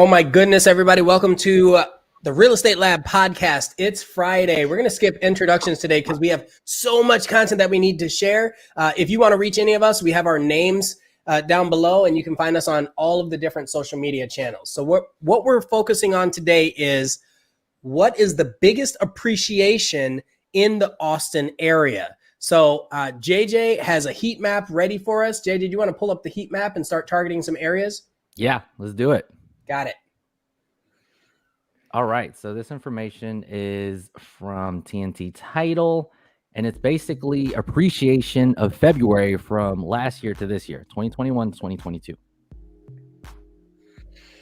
Oh my goodness, everybody. Welcome to the Real Estate Lab podcast. It's Friday. We're going to skip introductions today because we have so much content that we need to share. If you want to reach any of us, we have our names down below, and you can find us on all of the different social media channels. So what we're focusing on today is what is the biggest appreciation in the Austin area. So JJ has a heat map ready for us. JJ, do you want to pull up the heat map and start targeting some areas? Yeah, let's do it. Got it. All right. So this information is from TNT Title, and it's basically appreciation of February from last year to this year, 2021 to 2022.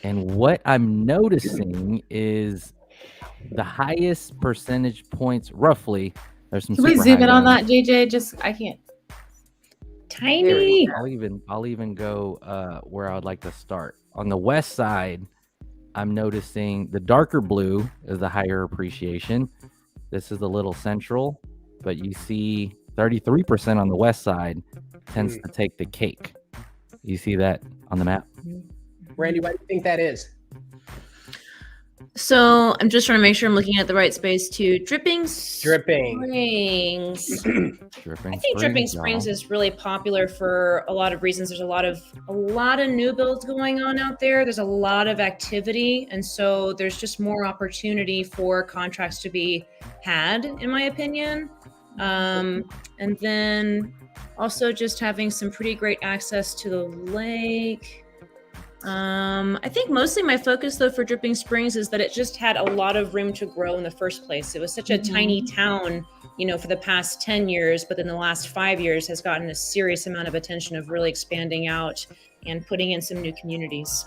And what I'm noticing is the highest percentage points, roughly. There's some. Can we zoom in on that, JJ? I can't. Tiny. I'll even go where I would like to start. On the west side, I'm noticing the darker blue is the higher appreciation. This is a little central, but you see 33% on the west side tends to take the cake. You see that on the map? Randy, why do you think that is? So I'm just trying to make sure I'm looking at the right space too. Dripping Springs. I think Dripping Springs is really popular for a lot of reasons. There's a lot of new builds going on out there. There's a lot of activity, and so there's just more opportunity for contracts to be had, in my opinion. And then also just having some pretty great access to the lake. I think mostly my focus though for Dripping Springs is that it just had a lot of room to grow in the first place. It was such a tiny town, for the past 10 years, but in the last 5 years has gotten a serious amount of attention of really expanding out and putting in some new communities.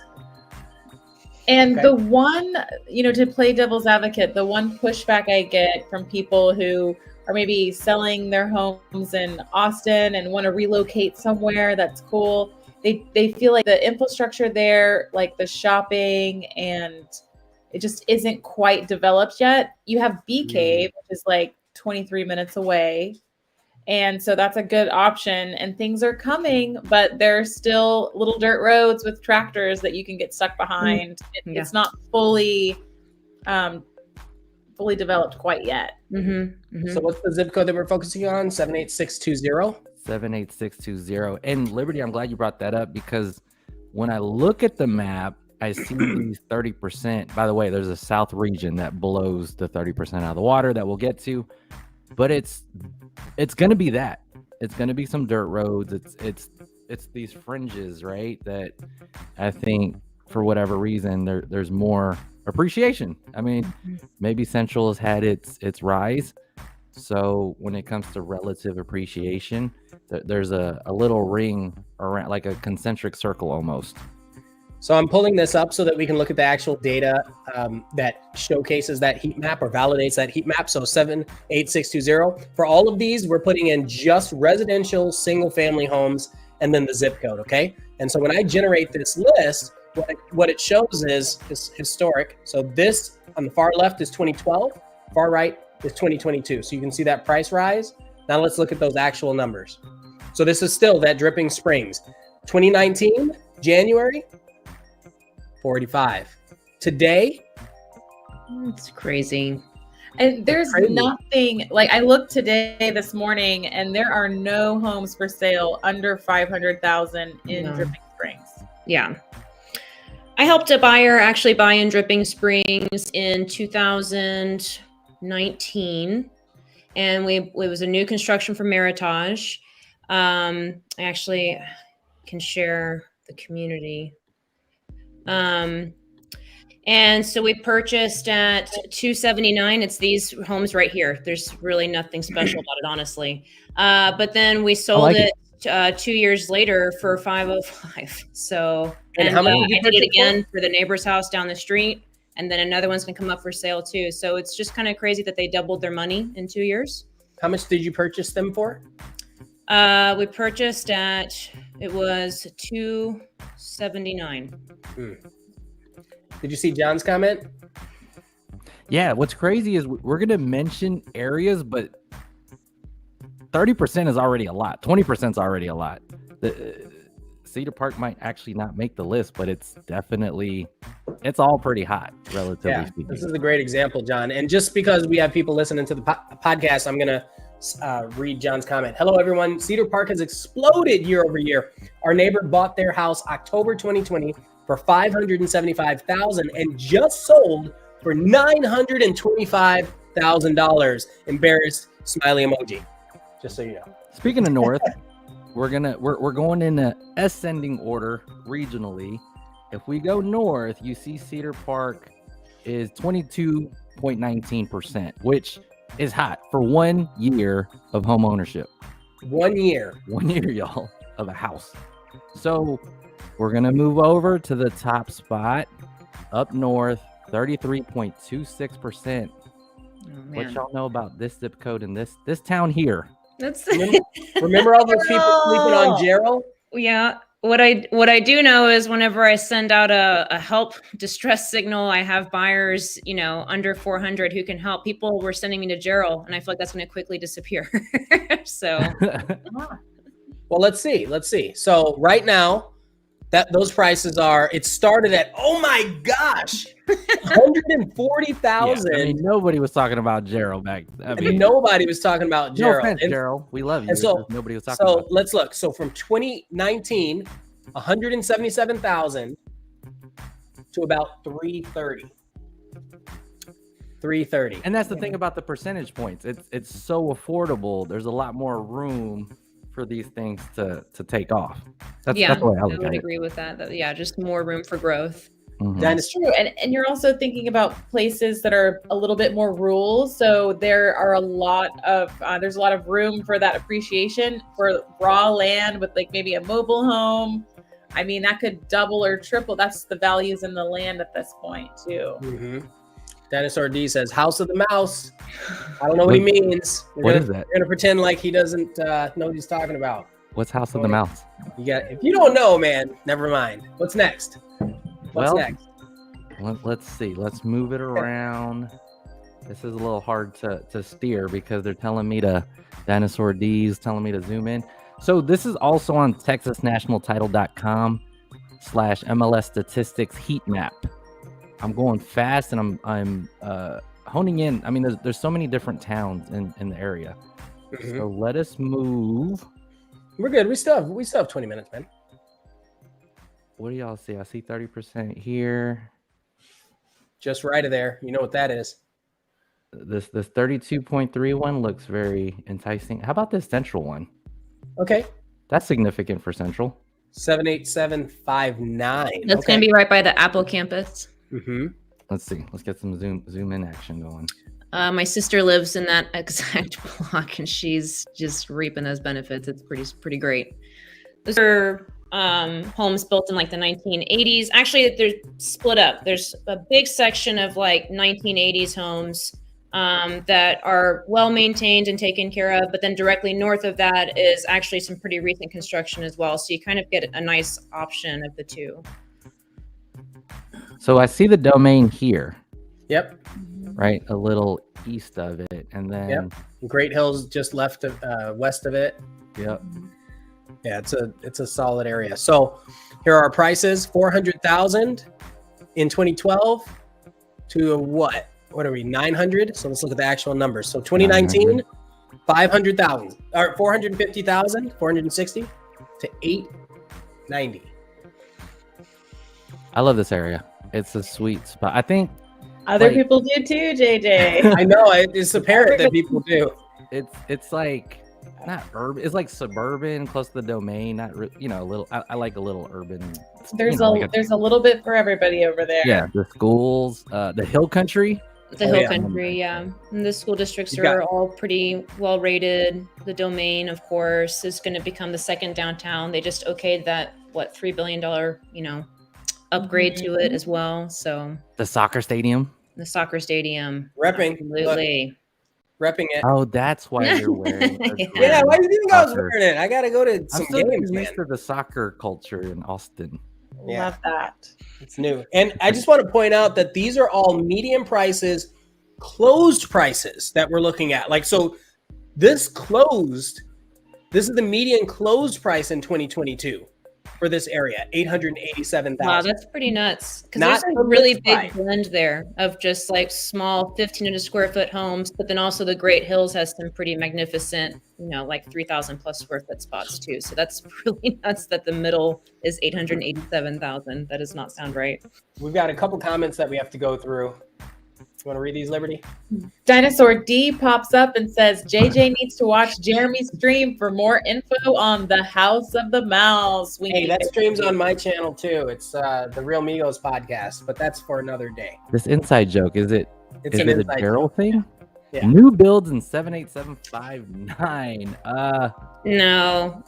And the one, to play devil's advocate, the one pushback I get from people who are maybe selling their homes in Austin and want to relocate somewhere that's cool. They feel like the infrastructure there, like the shopping, and it just isn't quite developed yet. You have Bee Cave, which is like 23 minutes away. And so that's a good option. And things are coming, but there's still little dirt roads with tractors that you can get stuck behind. It's not fully developed quite yet. So what's the zip code that we're focusing on? 78620? 78620. And Liberty, I'm glad you brought that up, because when I look at the map, I see these 30%. By the way, there's a south region that blows the 30% out of the water that we'll get to, but it's going to be that. It's going to be some dirt roads. It's these fringes, right? That I think for whatever reason there's more appreciation. I mean, maybe Central has had its rise. So when it comes to relative appreciation, there's a little ring around, like a concentric circle almost. So I'm pulling this up so that we can look at the actual data that showcases that heat map or validates that heat map. So 78620. For all of these, we're putting in just residential single family homes and then the zip code, okay? And so when I generate this list, what it shows is historic. So this on the far left is 2012, far right is 2022. So you can see that price rise. Now let's look at those actual numbers. So this is still that Dripping Springs. 2019, January, 485. Today, it's crazy. And there's nothing, like I looked this morning, and there are no homes for sale under 500,000 in Dripping Springs. Yeah. I helped a buyer actually buy in Dripping Springs in 2019, and it was a new construction for Meritage. I actually can share the community. And so we purchased at 279. It's these homes right here. There's really nothing special about it, honestly. But then we sold it 2 years later for 505. So, and how many I did it again for the neighbor's house down the street, and then another one's gonna come up for sale too. So it's just kind of crazy that they doubled their money in 2 years. How much did you purchase them for? We purchased it was 279. Did you see John's comment? Yeah, what's crazy is we're gonna mention areas, but 30% is already a lot. 20% is already a lot. Cedar Park might actually not make the list, but it's all pretty hot, relatively speaking. This is a great example, John. And just because we have people listening to the podcast, I'm going to read John's comment. Hello, everyone. Cedar Park has exploded year over year. Our neighbor bought their house October 2020 for $575,000 and just sold for $925,000. Embarrassed smiley emoji. Just so you know. Speaking of north, we're going in an ascending order regionally. If we go north, you see Cedar Park is 22.19%, which is hot for 1 year of home ownership. 1 year. 1 year, y'all, of a house. So we're going to move over to the top spot up north, 33.26%. What y'all know about this zip code in this town here? That's remember all those people sleeping on Gerald? Yeah. What I do know is whenever I send out a help distress signal, I have buyers, under 400 who can help. People were sending me to Gerald, and I feel like that's going to quickly disappear. So, well, let's see. So right now, those prices it started at, oh my gosh, 140,000. Yeah, nobody was talking about Gerald back. Nobody was talking about Gerald. No offense, Gerald. We love you. And so nobody was talking about. So let's look. So from 2019, 177,000 to about 330. 330. And that's the thing about the percentage points. It's so affordable. There's a lot more room for these things to take off. That's the way I look at it. Agree with that. Just more room for growth. Mm-hmm. That is true. And you're also thinking about places that are a little bit more rural. So there's a lot of room for that appreciation for raw land with like maybe a mobile home. That could double or triple. That's the values in the land at this point too. Mm-hmm. Dennis R.D. says, House of the Mouse. I don't know what he means. What is that? We're going to pretend like he doesn't know what he's talking about. What's House of the Mouse? If you don't know, man, never mind. What's next? What's next? Let's see. Let's move it around. This is a little hard to steer because they're telling me Dinosaur D's telling me to zoom in. So this is also on TexasNationalTitle.com/MLS statistics heat map. I'm going fast and I'm honing in. There's so many different towns in the area. Mm-hmm. So let us move. We're good. We still have 20 minutes, man. What do y'all see? I see 30% here. Just right of there. You know what that is. This 32.3 one looks very enticing. How about this central one? Okay. That's significant for central. 78759. That's going to be right by the Apple campus. Mm-hmm. Let's see. Let's get some zoom in action going. My sister lives in that exact block, and she's just reaping those benefits. It's pretty great. Those are homes built in like the 1980s. Actually, they're split up. There's a big section of like 1980s homes that are well maintained and taken care of, but then directly north of that is actually some pretty recent construction as well. So you kind of get a nice option of the two. So I see the domain here. Yep. Right, a little east of it, and then Great Hills just west of it. Yep. Yeah, it's a solid area. So here are our prices: 400,000 in 2012 to what? What are we? 900. So let's look at the actual numbers. So 2019, 500,000 or 450,000, 460 to 890. I love this area. It's a sweet spot. I think other people do too, JJ. I know it's apparent that people do. It's like not urban. It's like suburban, close to the domain. Not a little. I like a little urban. There's a little bit for everybody over there. Yeah, the schools, the hill country. The hill country, yeah. And the school districts are all pretty well rated. The domain, of course, is going to become the second downtown. They just okayed that $3 billion, upgrade to it as well. So the soccer stadium. Repping. Absolutely. Repping it. Oh, that's why you're wearing it. Yeah, why do you think I was wearing it? I gotta go to some games, man. Used to the soccer culture in Austin. Yeah. Love that. It's new. And I just want to point out that these are all median prices, closed prices that we're looking at. Like, so this is the median closed price in 2022. for this area, 887,000. Wow, that's pretty nuts. Because Not there's a from really this big side. blend there of just like small 1,500 square foot homes, but then also the Great Hills has some pretty magnificent, like 3,000 plus square foot spots too. So that's really nuts that the middle is 887,000. That does not sound right. We've got a couple comments that we have to go through. You want to read these, Liberty? Dinosaur D pops up and says, JJ needs to watch Jeremy's stream for more info on the House of the Mouse. Hey, that stream's on my channel too. It's the Real Migos podcast, but that's for another day. This inside joke, is it a Daryl thing? Yeah. New builds in 78759. No,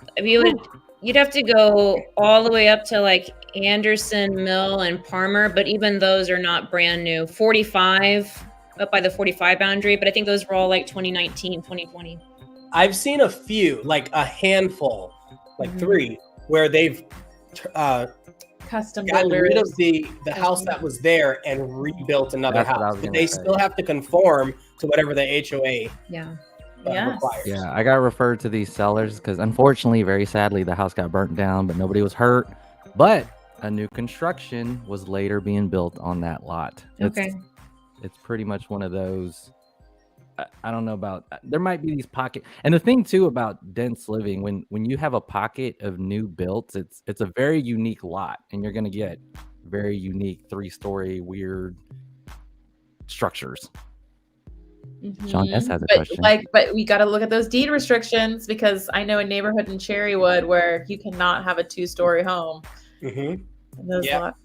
you'd have to go all the way up to like Anderson, Mill, and Palmer, but even those are not brand new. 45 up by the 45 boundary, but I think those were all like 2019, 2020. I've seen a few, like a handful, like 3, where they've custom gotten builders. rid of the house that was there and rebuilt another That's what I house, was but gonna they say. still have to conform to whatever the HOA Yeah. Yes. requires. Yeah, I got referred to these sellers because unfortunately, very sadly, the house got burnt down, but nobody was hurt. But a new construction was later being built on that lot. Okay. It's pretty much one of those. I don't know about. There might be these pocket, and the thing too about dense living, when you have a pocket of new builds, it's a very unique lot, and you're gonna get very unique 3-story weird structures. Sean S has a question. But we got to look at those deed restrictions, because I know a neighborhood in Cherrywood where you cannot have a 2-story home. Mm-hmm. In those Yeah. lots.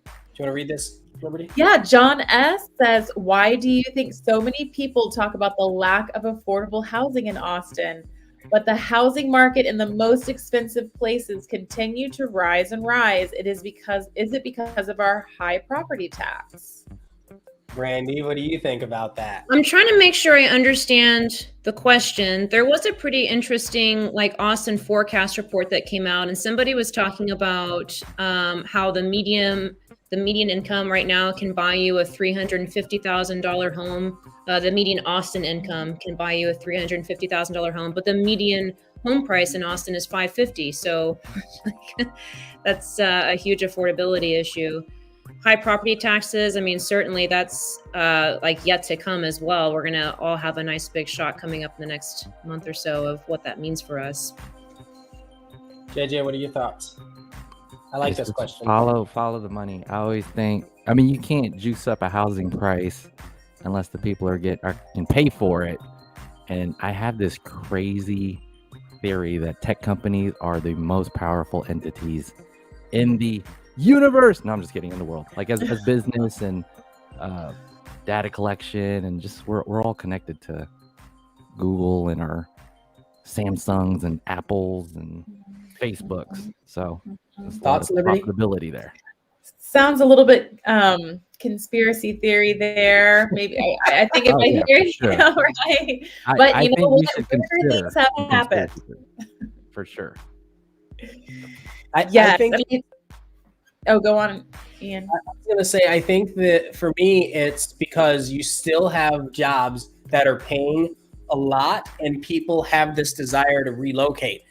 Do you want to read this, Liberty? Yeah, John S says, why do you think so many people talk about the lack of affordable housing in Austin, but the housing market in the most expensive places continue to rise and rise? Is it because of our high property tax? Brandy, what do you think about that? I'm trying to make sure I understand the question. There was a pretty interesting like Austin forecast report that came out, and somebody was talking about how the median income right now can buy you a $350,000 home. The median Austin income can buy you a $350,000 home, but the median home price in Austin is $550,000. So that's a huge affordability issue. High property taxes, I mean, certainly that's like yet to come as well. We're going to all have a nice big shock coming up in the next month or so of what that means for us. JJ, what are your thoughts? I like this Just question. Follow the money. I always think. I mean, you can't juice up a housing price unless the people can pay for it. And I have this crazy theory that tech companies are the most powerful entities in the universe. No, I'm just kidding. In the world, like as business and data collection, and just we're all connected to Google and our Samsungs and Apples and Facebooks. So there's a lot Thoughts, of Liberty? profitability there. Sounds a little bit conspiracy theory there. Maybe I think if Oh, I yeah, hear for sure. right, I but think we what? should Weird consider things have some happened. conspiracy theories, for sure. I Yes. think Oh, go on, Ian. I was going to say, I think that for me, it's because you still have jobs that are paying a lot and people have this desire to relocate.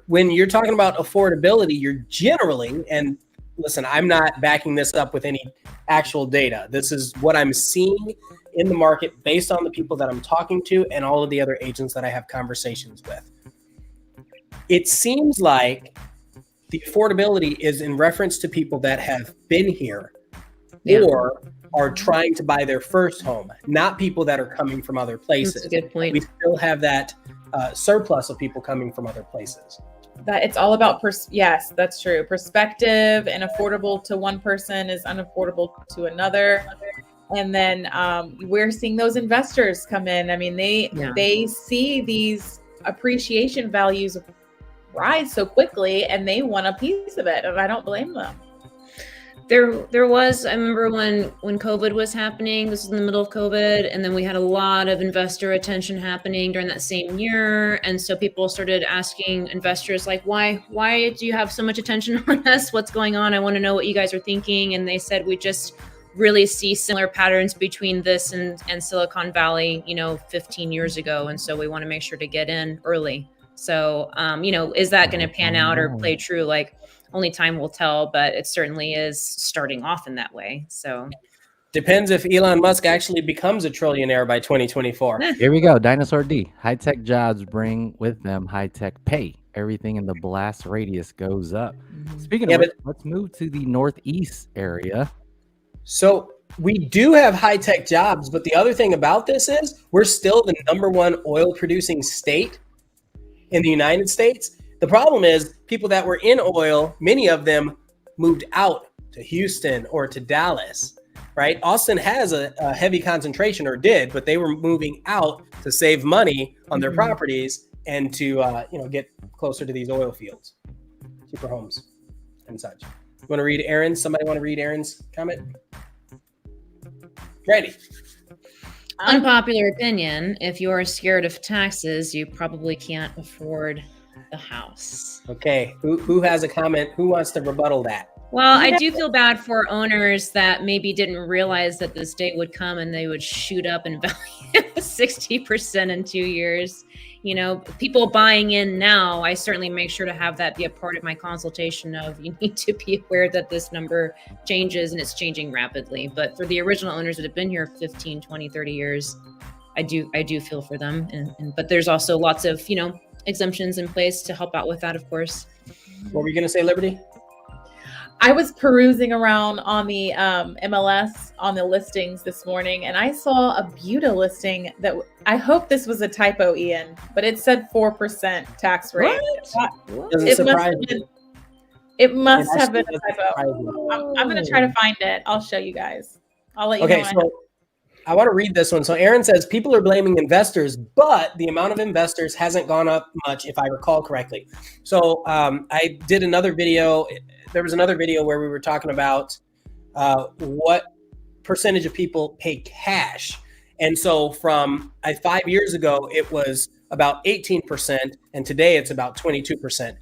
When you're talking about affordability, you're generally, and listen, I'm not backing this up with any actual data. This is what I'm seeing in the market based on the people that I'm talking to and all of the other agents that I have conversations with. It seems like the affordability is in reference to people that have been here or are trying to buy their first home, not people that are coming from other places. That's a good point. We still have that surplus of people coming from other places. That it's all about yes, that's true. Perspective, and affordable to one person is unaffordable to another. And then we're seeing those investors come in. I mean, they see these appreciation values rise so quickly and they want a piece of it, and I don't blame them. There was, I remember when COVID was happening, this was in the middle of COVID, and then we had a lot of investor attention happening during that same year. And so people started asking investors like, why do you have so much attention on us? What's going on? I want to know what you guys are thinking. And they said, we just really see similar patterns between this and Silicon Valley, 15 years ago. And so we want to make sure to get in early. So, is that going to pan out or play true? Like, only time will tell, but it certainly is starting off in that way. So depends if Elon Musk actually becomes a trillionaire by 2024. Here we go. Dinosaur D. High-tech jobs bring with them high-tech pay. Everything in the blast radius goes up. Speaking of which, let's move to the Northeast area. So we do have high-tech jobs, but the other thing about this is we're still the #1 oil-producing state in the United States. The problem is people that were in oil, many of them moved out to Houston or to Dallas, right? Austin has a heavy concentration, or did, but they were moving out to save money on their properties and to get closer to these oil fields, cheaper homes and such. You want to read Aaron's? Somebody want to read Aaron's comment? Ready. Unpopular opinion, if you are scared of taxes, you probably can't afford the house. Okay, who has a comment? Who wants to rebuttal that? Well, I do feel bad for owners that maybe didn't realize that this day would come and they would shoot up in value 60% in 2 years. People buying in now, I certainly make sure to have that be a part of my consultation of you need to be aware that this number changes and it's changing rapidly. But for the original owners that have been here 15, 20, 30 years, I do feel for them. But there's also lots of, exemptions in place to help out with that, of course. What were you going to say, Liberty? I was perusing around on the MLS on the listings this morning, and I saw a Buda listing that I hope this was a typo, Ian, but it said 4% tax rate. It must have been a typo. I'm going to try to find it. I'll show you guys. I'll let you know. Okay, so I want to read this one. So Aaron says people are blaming investors, but the amount of investors hasn't gone up much, if I recall correctly. So I did another video. There was another video where we were talking about what percentage of people pay cash. And so from 5 years ago, it was about 18%, and today it's about 22%.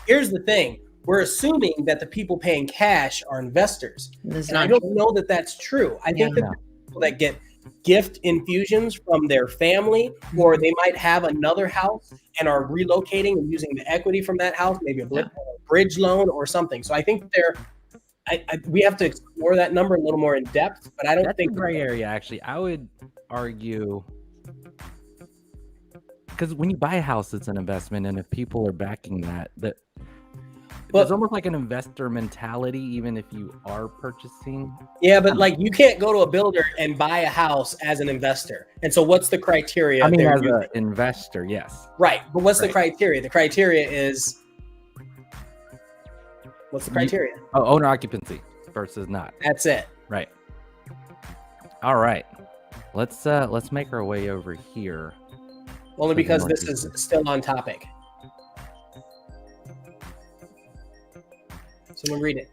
Here's the thing. We're assuming that the people paying cash are investors. And I don't know that that's true. I think that people that get gift infusions from their family, or they might have another house and are relocating and using the equity from that house, maybe a bridge loan or something. So I think we have to explore that number a little more in depth, but I don't think a gray area. Actually, I would argue, because when you buy a house, it's an investment, and if people are backing that it's almost like an investor mentality, even if you are purchasing. Yeah, but you can't go to a builder and buy a house as an investor. And so what's the criteria? I mean, as an investor, yes. Right. But what's the criteria? The criteria is, what's the criteria? Owner occupancy versus not. That's it. Right. All right. Let's make our way over here. Only because this is still on topic. Someone read it.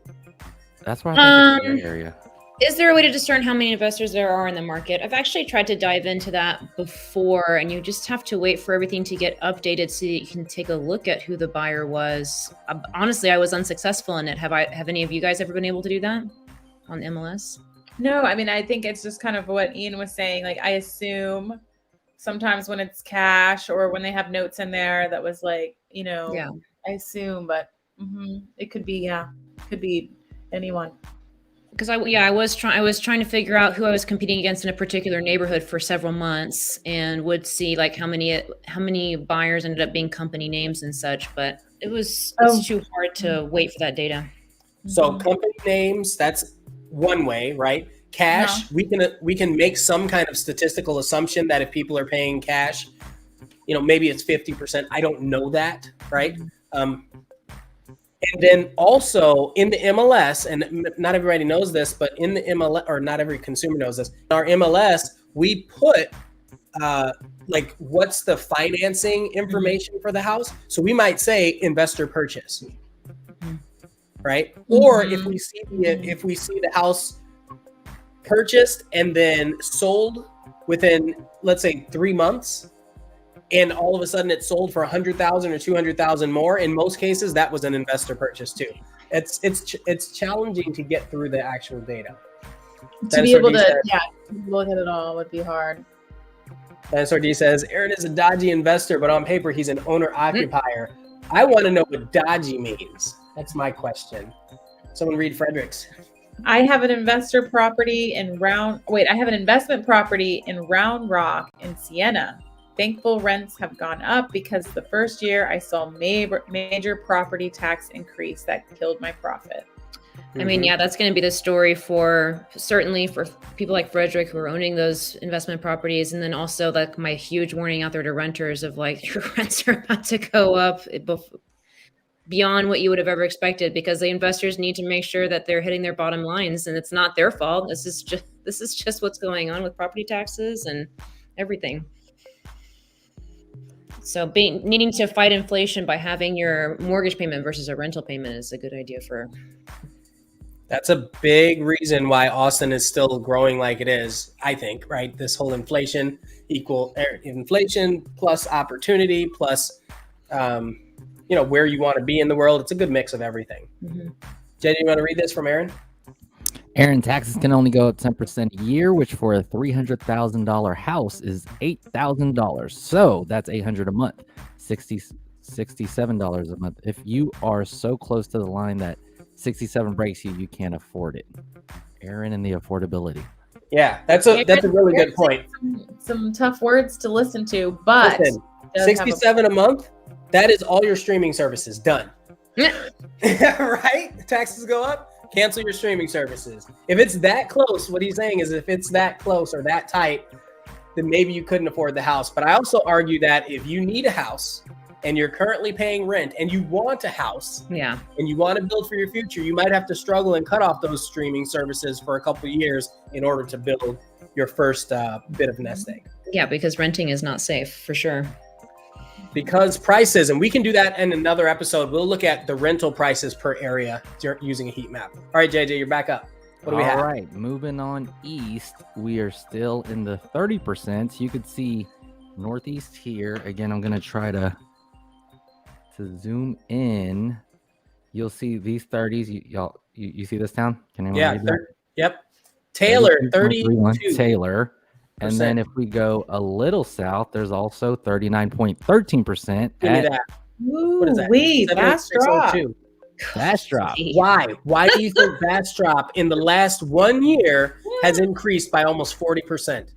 That's why I think it's an area. Is there a way to discern how many investors there are in the market? I've actually tried to dive into that before, and you just have to wait for everything to get updated so that you can take a look at who the buyer was. Honestly, I was unsuccessful in it. Have any of you guys ever been able to do that on MLS? No, I mean, I think it's just kind of what Ian was saying. I assume sometimes when it's cash or when they have notes in there that was I assume, but it could be, could be anyone. Because I was trying to figure out who I was competing against in a particular neighborhood for several months, and would see how many buyers ended up being company names and such. But it's too hard to wait for that data. So company names, that's one way, right? Cash, we can make some kind of statistical assumption that if people are paying cash, maybe it's 50%. I don't know that, right? And then also in the MLS, and not everybody knows this, but in the MLS, or not every consumer knows this, in our MLS, we put what's the financing information for the house. So we might say investor purchase, right? Or if we see the house purchased and then sold within, let's say, 3 months, and all of a sudden it sold for 100,000 or 200,000 more. In most cases, that was an investor purchase too. It's challenging to get through the actual data. To be able to look at it all would be hard. Dinosaur D says, Aaron is a dodgy investor, but on paper, he's an owner-occupier. I want to know what dodgy means. That's my question. Someone read Frederick's. I have an investment property in Round Rock in Siena. Thankful rents have gone up because the first year I saw major property tax increase that killed my profit. I mean, yeah, that's going to be the story certainly for people like Frederick who are owning those investment properties. And then also like my huge warning out there to renters of like your rents are about to go up beyond what you would have ever expected, because the investors need to make sure that they're hitting their bottom lines, and it's not their fault. This is just what's going on with property taxes and everything. So needing to fight inflation by having your mortgage payment versus a rental payment is a good idea for. That's a big reason why Austin is still growing like it is, I think, right? This whole inflation plus opportunity plus, where you want to be in the world. It's a good mix of everything. Mm-hmm. Jenny, you want to read this from Aaron? Aaron, taxes can only go up 10% a year, which for a $300,000 house is $8,000. So that's $800 a month, $67 a month. If you are so close to the line that 67 breaks you can't afford it. Aaron and the affordability. Yeah, that's a really good point. Some tough words to listen to, but listen, 67 a month, that is all your streaming services done. Right? Taxes go up, cancel your streaming services. If it's that close, what he's saying is if it's that close or that tight, then maybe you couldn't afford the house. But I also argue that if you need a house and you're currently paying rent and you want a house, and you want to build for your future, you might have to struggle and cut off those streaming services for a couple of years in order to build your first bit of nest egg. Yeah, because renting is not safe for sure. Because prices, and we can do that in another episode. We'll look at the rental prices per area using a heat map. All right, JJ, you're back up. What do we have? All right, moving on east, we are still in the 30%. You could see northeast here. Again, I'm going to try to zoom in. You'll see these 30s. You see this town? Can anyone read that? Yep. Taylor, 32. Taylor. And then if we go a little south, there's also 39.13%. Give me that. What is that? Bastrop. Why do you think Bastrop in the last 1 year has increased by almost 40%?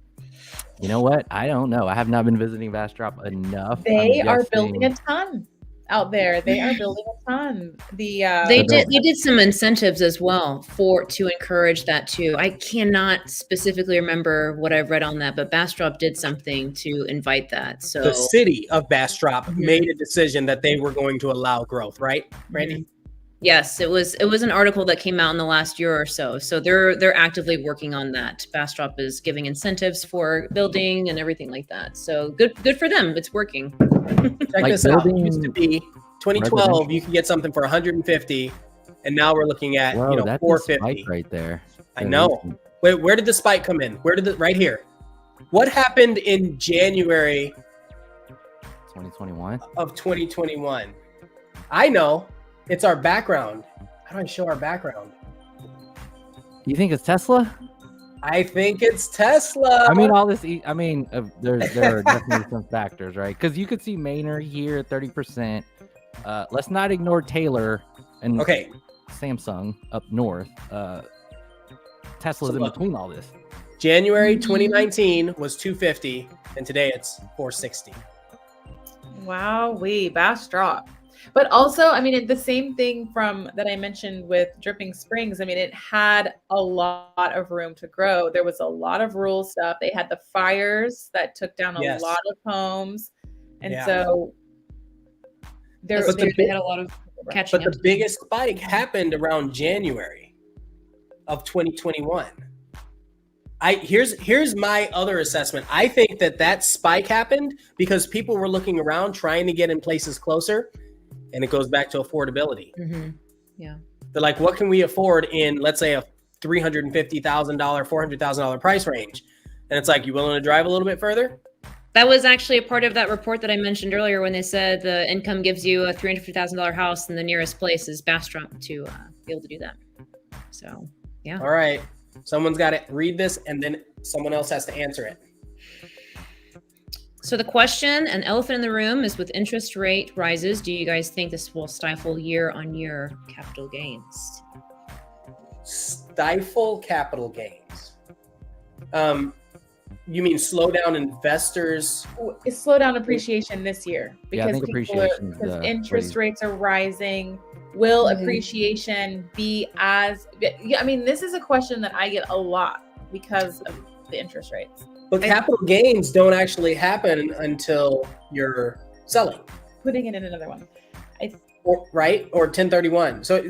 You know what? I don't know. I have not been visiting Bastrop enough. They are building a ton out there. They are building a ton. They did some incentives as well to encourage that too. I cannot specifically remember what I've read on that, but Bastrop did something to invite that. So the city of Bastrop made a decision that they were going to allow growth, right, Randy? Mm-hmm. Yes, it was an article that came out in the last year or so. So they're actively working on that. Bastrop is giving incentives for building and everything like that. So good for them. It's working. Check this out. It used to be 2012, you could get something for 150, and now we're looking at 450 right there. I know. Wait, where did the spike come in? Right here? What happened in January 2021 of 2021? I know. It's our background. How do I show our background? You think it's Tesla? I think it's Tesla. I mean, there are definitely some factors, right? Because you could see Maynard here at 30%. Let's not ignore Taylor and Samsung up north. Tesla's in between all this. January 2019 was 250, and today it's 460. Wow, Bastrop. But also, I mean, the same thing that I mentioned with Dripping Springs. I mean, it had a lot of room to grow. There was a lot of rural stuff. They had the fires that took down a lot of homes. And so they had a lot of catching up. But the biggest spike happened around January of 2021. Here's my other assessment. I think that spike happened because people were looking around trying to get in places closer. And it goes back to affordability. Mm-hmm. Yeah. They're like, what can we afford in, let's say, a $350,000, $400,000 price range? And it's like, you willing to drive a little bit further? That was actually a part of that report that I mentioned earlier when they said the income gives you a $350,000 house and the nearest place is Bastrop to be able to do that. So, yeah. All right. Someone's got to read this and then someone else has to answer it. So the question, an elephant in the room, is with interest rate rises, do you guys think this will stifle year-on-year capital gains? Stifle capital gains. You mean slow down investors? Slow down appreciation this year Yeah, I because think appreciation because interest rates are rising. Will appreciation be as? Yeah, I mean, this is a question that I get a lot because of the interest rates. But capital gains don't actually happen until you're selling. Putting it in another one. Right? Or 1031. So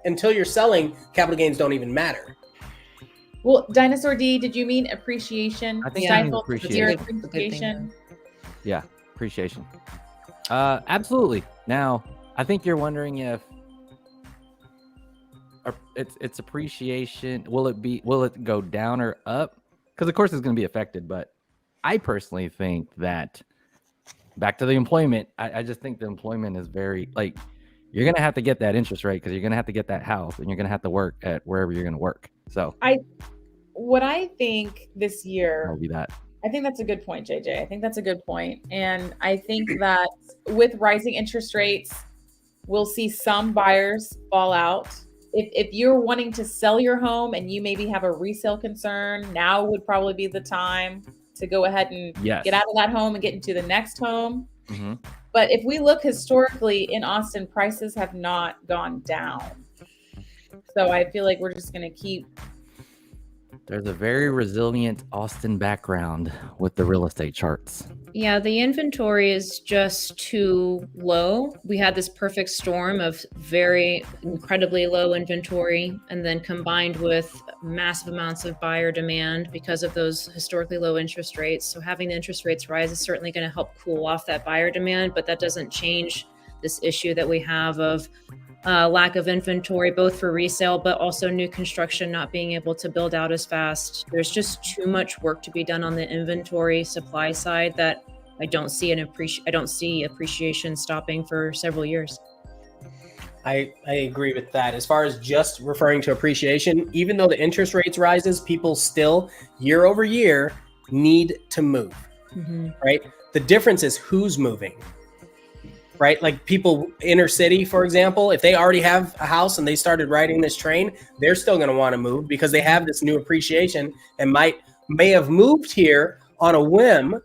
until you're selling, capital gains don't even matter. Well, Dinosaur D, did you mean appreciation? I think Stifle appreciation. appreciation. Yeah, appreciation. Absolutely. Now, I think you're wondering if it's appreciation. Will it go down or up? Because of course it's going to be affected, but I personally think that back to the employment, I just think the employment is very, like, you're going to have to get that interest rate because you're going to have to get that house and you're going to have to work at wherever you're going to work. So what I think this year, I'll be that. I think that's a good point, JJ. I think that's a good point. And I think that with rising interest rates, we'll see some buyers fall out. If you're wanting to sell your home and you maybe have a resale concern, now would probably be the time to go ahead and get out of that home and get into the next home. Mm-hmm. But if we look historically in Austin, prices have not gone down. So I feel like we're just going to keep. There's a very resilient Austin background with the real estate charts. Yeah, the inventory is just too low. We had this perfect storm of very incredibly low inventory, and then combined with massive amounts of buyer demand because of those historically low interest rates. So having the interest rates rise is certainly going to help cool off that buyer demand, but that doesn't change this issue that we have of lack of inventory, both for resale, but also new construction not being able to build out as fast. There's just too much work to be done on the inventory supply side that I don't see appreciation stopping for several years. I agree with that. As far as just referring to appreciation, even though the interest rates rises, people still year over year need to move, right? The difference is who's moving. Right? Like people inner city, for example, if they already have a house and they started riding this train, they're still going to want to move because they have this new appreciation and may have moved here on a whim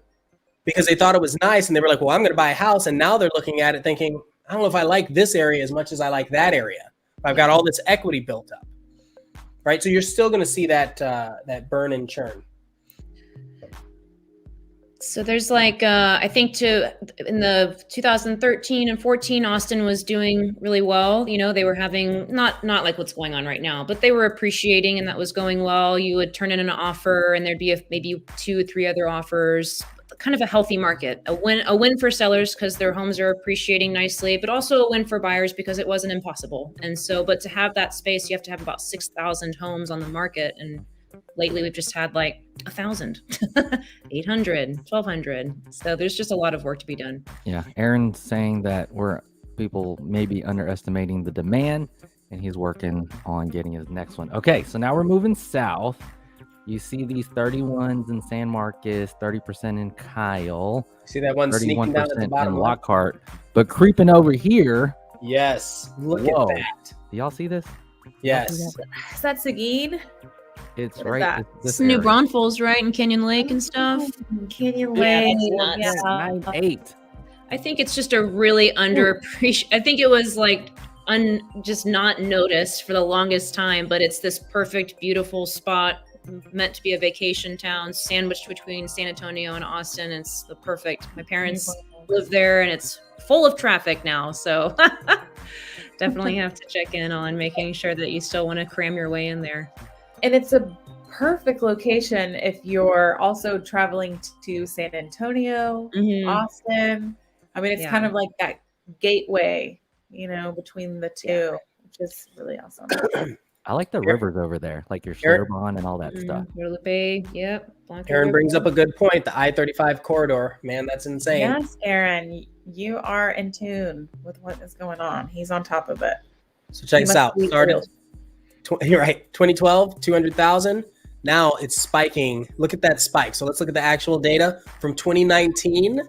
because they thought it was nice. And they were like, well, I'm going to buy a house. And now they're looking at it thinking, I don't know if I like this area as much as I like that area. I've got all this equity built up. Right? So you're still going to see that burn and churn. So there's like, I think in the 2013 and 14, Austin was doing really well. You know, they were having not like what's going on right now, but they were appreciating and that was going well. You would turn in an offer and there'd be maybe 2 or 3 other offers, kind of a healthy market, a win for sellers because their homes are appreciating nicely, but also a win for buyers because it wasn't impossible. And so, but to have that space, you have to have about 6,000 homes on the market. And lately we've just had like 1,000, 800, 1,200. So there's just a lot of work to be done. Yeah. Aaron's saying that people may be underestimating the demand and he's working on getting his next one. Okay. So now we're moving south. You see these 31s in San Marcos, 30% in Kyle. See that one sneaking down at the bottom in Lockhart, but creeping over here. Yes. Look at that. Do y'all see this? Yes. Is that Seguin? It's right. It's New Braunfels, right? In Canyon Lake and stuff. Canyon Lake. Yeah, that's 9-8. I think it's just a really underappreciated. I think it was like just not noticed for the longest time, but it's this perfect, beautiful spot meant to be a vacation town sandwiched between San Antonio and Austin. It's the perfect. My parents live there and it's full of traffic now. So definitely have to check in on making sure that you still want to cram your way in there. And it's a perfect location if you're also traveling to San Antonio, Austin. I mean, it's kind of like that gateway, between the two, which is really awesome. I like the rivers over there, like your Schlitterbahn and all that stuff. Guadalupe, yep. Aaron brings up a good point. The I-35 corridor, man, that's insane. Yes, Aaron, you are in tune with what is going on. He's on top of it. So check this out. Started. You're right. 2012, 200,000. Now it's spiking. Look at that spike. So let's look at the actual data from 2019.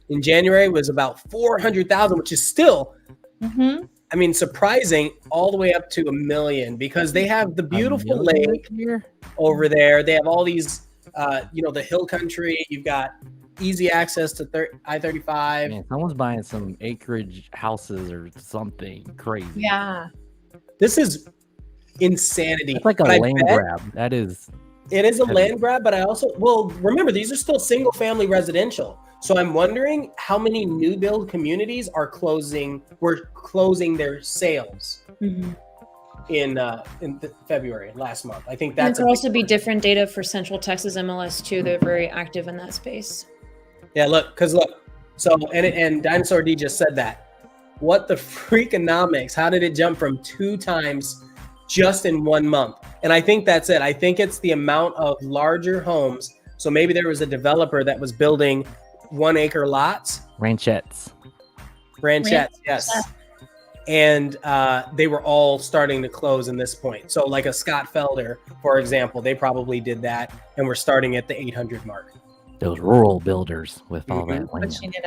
In January was about 400,000, which is still, I mean, surprising, all the way up to 1 million, because they have the beautiful lake here over there. They have all these, the hill country. You've got easy access to I-35. Man, someone's buying some acreage houses or something crazy. Yeah. This is insanity. It's like a But land grab. That is. It is a land grab, but remember, these are still single family residential. So I'm wondering how many new build communities were closing their sales in February last month. I think that's there also be different data for Central Texas MLS too. They're very active in that space. Yeah, look. So and Dinosaur D just said that. What the freakonomics? How did it jump from 2 times just in 1 month? And I think that's it. I think it's the amount of larger homes. So maybe there was a developer that was building 1 acre lots. Ranchettes, yes. And they were all starting to close in this point. So like a Scott Felder, for example, they probably did that and we're starting at the 800 mark. Those rural builders with all that land. Pushing it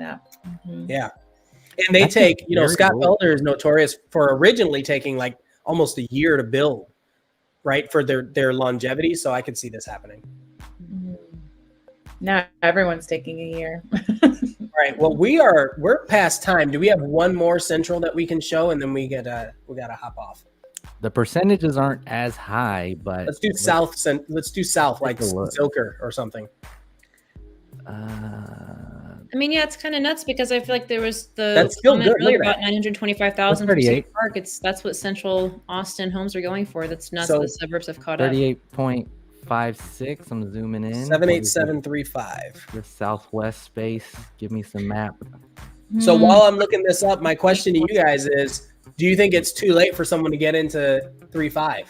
up. Yeah. And they take, Scott Felder is notorious for originally taking like almost a year to build, right? For their longevity. So I could see this happening. Now everyone's taking a year. All right. Well, we're past time. Do we have one more central that we can show, and then we gotta hop off? The percentages aren't as high, but let's do south. Let's do south, like Zilker or something. I mean, yeah, it's kind of nuts because I feel like there was that's still comment good. earlier about 925,000 for City 38. Park. That's what Central Austin homes are going for. That's nuts. The suburbs have caught up. 38.56. I'm zooming in. 78735. The southwest space. Give me some map. So while I'm looking this up, my question to you guys is: do you think it's too late for someone to get into 3.5?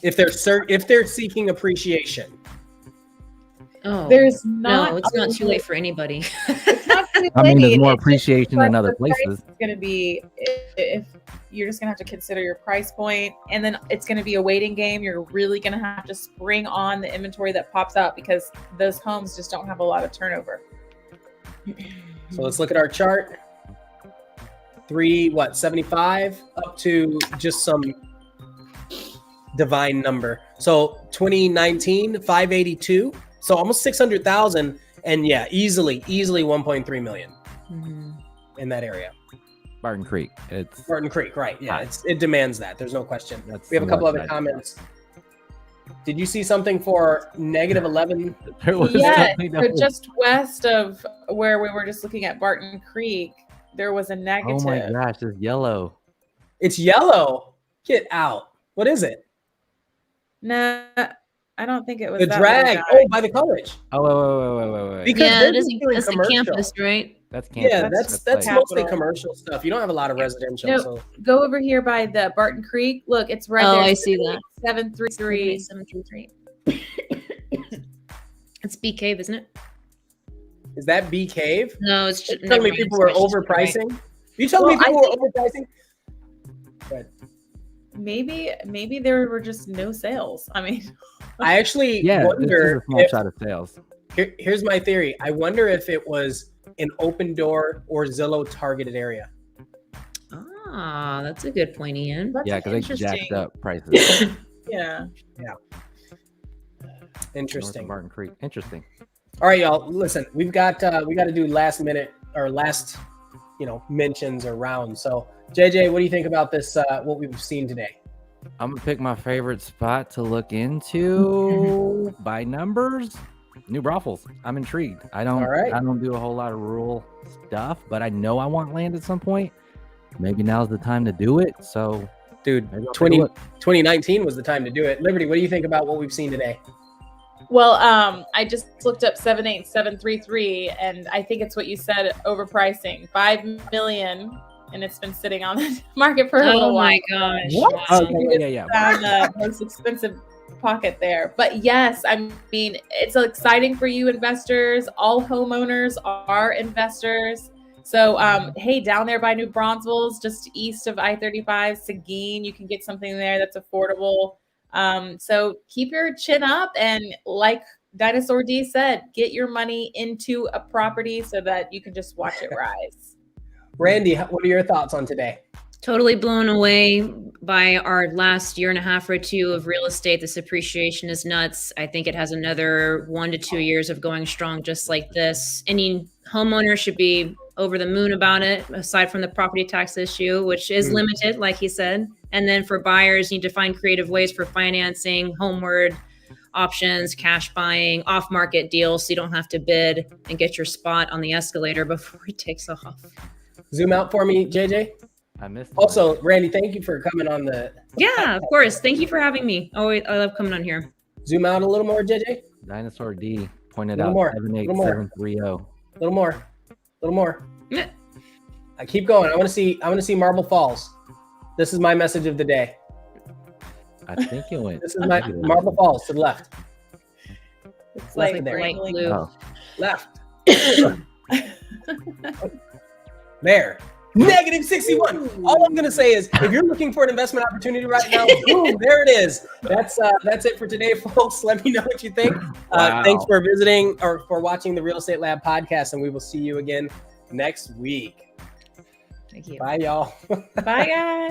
If they're seeking appreciation. Oh, there's not. No, it's not too late for anybody. It's not too late. I mean, there's more appreciation than other places. It's going to be if you're just going to have to consider your price point, and then it's going to be a waiting game. You're really going to have to spring on the inventory that pops out because those homes just don't have a lot of turnover. So let's look at our chart. 75 up to just some divine number. So 2019, 582. So almost 600,000, and yeah, easily 1.3 million in that area. Barton Creek. It's Barton Creek, right? Yeah, it demands that. There's no question. We have a couple other comments. Did you see something for -11? Yeah, so just west of where we were just looking at Barton Creek, there was a negative. Oh my gosh, it's yellow. It's yellow. Get out. What is it? No. I don't think it was the drag. Oh, by the college. Oh, wait. Because that's the campus, right? That's campus. Yeah, that's mostly commercial stuff. You don't have a lot of residential. No, so go over here by the Barton Creek. Look, it's right there. Oh, I see that. 733. 733. It's B Cave, isn't it? Is that B Cave? No, it's just. You telling me people were overpricing? Right. You telling me people were overpricing? But maybe there were just no sales. I mean, I actually wonder if shot of sales. Here's my theory. I wonder if it was an open door or Zillow targeted area. Ah, that's a good point, Ian. Yeah, because they jacked up prices. Yeah. Interesting. Barton Creek. Interesting. All right, y'all. Listen, we got to do last minute or last, mentions or rounds. So, JJ, what do you think about this? What we've seen today? I'm gonna pick my favorite spot to look into by numbers. New brothels. I'm intrigued. I don't do a whole lot of rural stuff, but I know I want land at some point. Maybe now's the time to do it. So, dude, 2019 was the time to do it. Liberty, what do you think about what we've seen today? Well, I just looked up 78733, and I think it's what you said, overpricing. $5 million, and it's been sitting on the market for a little while. Oh my gosh! What? Wow. Yeah. Found the most expensive pocket there, but yes, I mean it's exciting for you investors. All homeowners are investors. So, hey, down there by New Braunfels, just east of I-35, Seguin, you can get something there that's affordable. So keep your chin up, and like Dinosaur D said, get your money into a property so that you can just watch it rise. Randy, what are your thoughts on today? Totally blown away by our last year and a half or two of real estate. This appreciation is nuts. I think it has another 1 to 2 years of going strong just like this. Any homeowner should be over the moon about it, aside from the property tax issue, which is limited, like he said. And then for buyers, you need to find creative ways for financing, homeward options, cash buying, off-market deals, so you don't have to bid and get your spot on the escalator before it takes off. Zoom out for me, JJ. I missed. Also, Randy, thank you for coming on the. Yeah, of course. Thank you for having me. I love coming on here. Zoom out a little more, JJ. Dinosaur D pointed Little out more, 78730. A little more. Yeah. I keep going. I want to see Marble Falls. This is my message of the day. I think it went. This is my Marble Falls to the left. It's Left like there. Light wrinkling. blue. Oh, Left. There. Negative 61. All I'm going to say is, if you're looking for an investment opportunity right now, boom, there it is. That's it for today, folks. Let me know what you think. Wow. Thanks for visiting or for watching the Real Estate Lab podcast, and we will see you again next week. Thank you. Bye, y'all. Bye, guys.